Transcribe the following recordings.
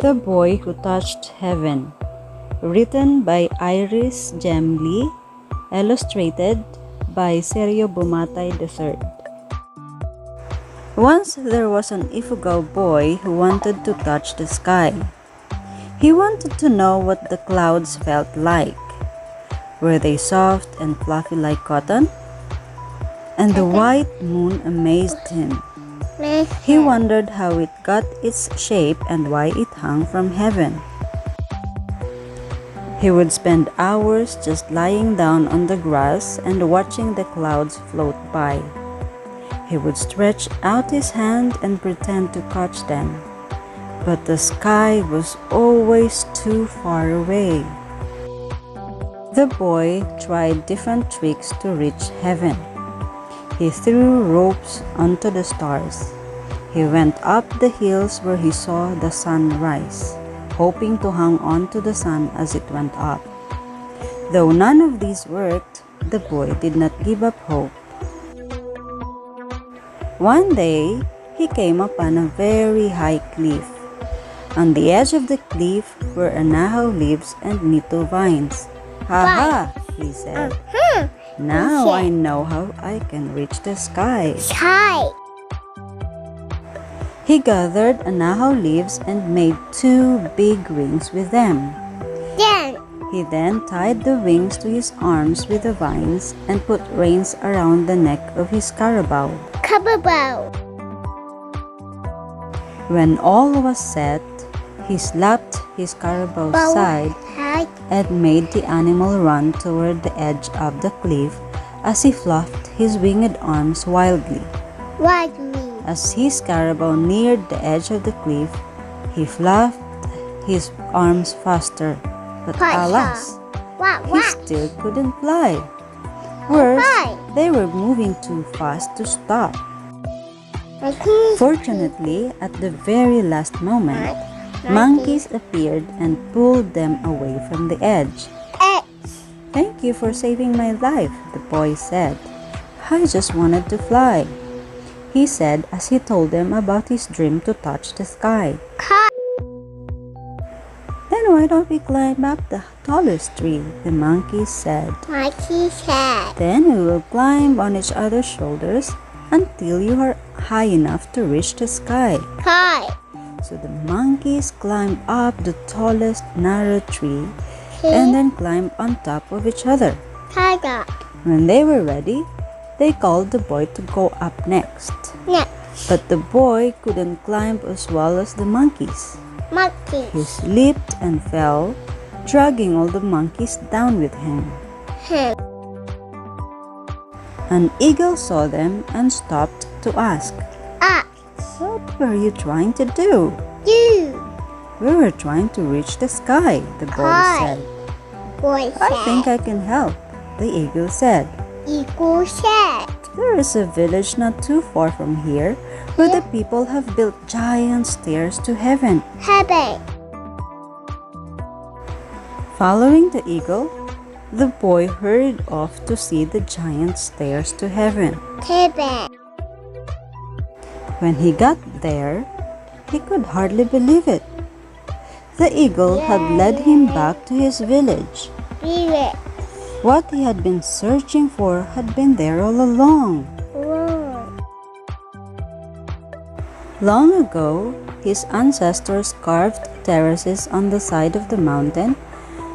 The Boy Who Touched Heaven, written by Iris Gemly, illustrated by Sergio Bumatay III. Once there was an Ifugao boy who wanted to touch the sky. He wanted to know what the clouds felt like. Were they soft and fluffy like cotton? And the white moon amazed him. He wondered how it got its shape and why it hung from heaven. He would spend hours just lying down on the grass and watching the clouds float by. He would stretch out his hand and pretend to catch them, but the sky was always too far away. The boy tried different tricks to reach heaven. He threw ropes onto the stars. He went up the hills where he saw the sun rise, hoping to hang on to the sun as it went up. Though none of these worked, the boy did not give up hope. One day, he came upon a very high cliff. On the edge of the cliff were anahaw leaves and nito vines. "Ha ha," he said. "Now I know how I can reach the sky." He gathered anahaw leaves and made 2 big wings with them. He then tied the wings to his arms with the vines and put reins around the neck of his carabao. When all was set, he slapped his carabao's side and made the animal run toward the edge of the cliff as he fluffed his winged arms wildly. As his carabao neared the edge of the cliff, he fluffed his arms faster, but alas, he still couldn't fly. Worse, they were moving too fast to stop. Fortunately, at the very last moment, monkeys appeared and pulled them away from the edge. "Thank you for saving my life," the boy said. "I just wanted to fly," he said as he told them about his dream to touch the sky. "Then why don't we climb up the tallest tree?" the monkeys said. "Then we will climb on each other's shoulders until you are high enough to reach the sky." So the monkeys climbed up the tallest narrow tree and then climbed on top of each other. When they were ready, they called the boy to go up next. But the boy couldn't climb as well as the monkeys. He slipped and fell, dragging all the monkeys down with him. An eagle saw them and stopped to ask, "What were you trying to do?" "We were trying to reach the sky," the boy said. "I think I can help," the eagle said. "There is a village not too far from here where the people have built giant stairs to heaven." Following the eagle, the boy hurried off to see the giant stairs to heaven. When he got there, he could hardly believe it. The eagle had led him back to his village. What he had been searching for had been there all along. Long ago, his ancestors carved terraces on the side of the mountain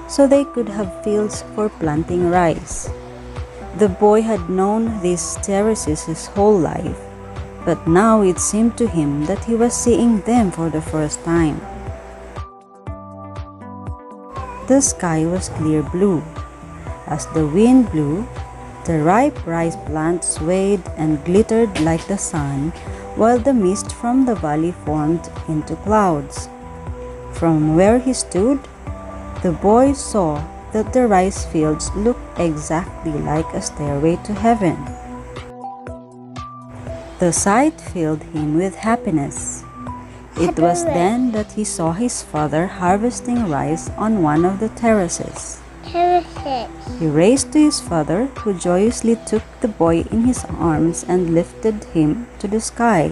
so they could have fields for planting rice. The boy had known these terraces his whole life, but now it seemed to him that he was seeing them for the first time. The sky was clear blue. As the wind blew, the ripe rice plant swayed and glittered like the sun, while the mist from the valley formed into clouds. From where he stood, the boy saw that the rice fields looked exactly like a stairway to heaven. The sight filled him with happiness. It was then that he saw his father harvesting rice on one of the terraces. He raced to his father, who joyously took the boy in his arms and lifted him to the sky.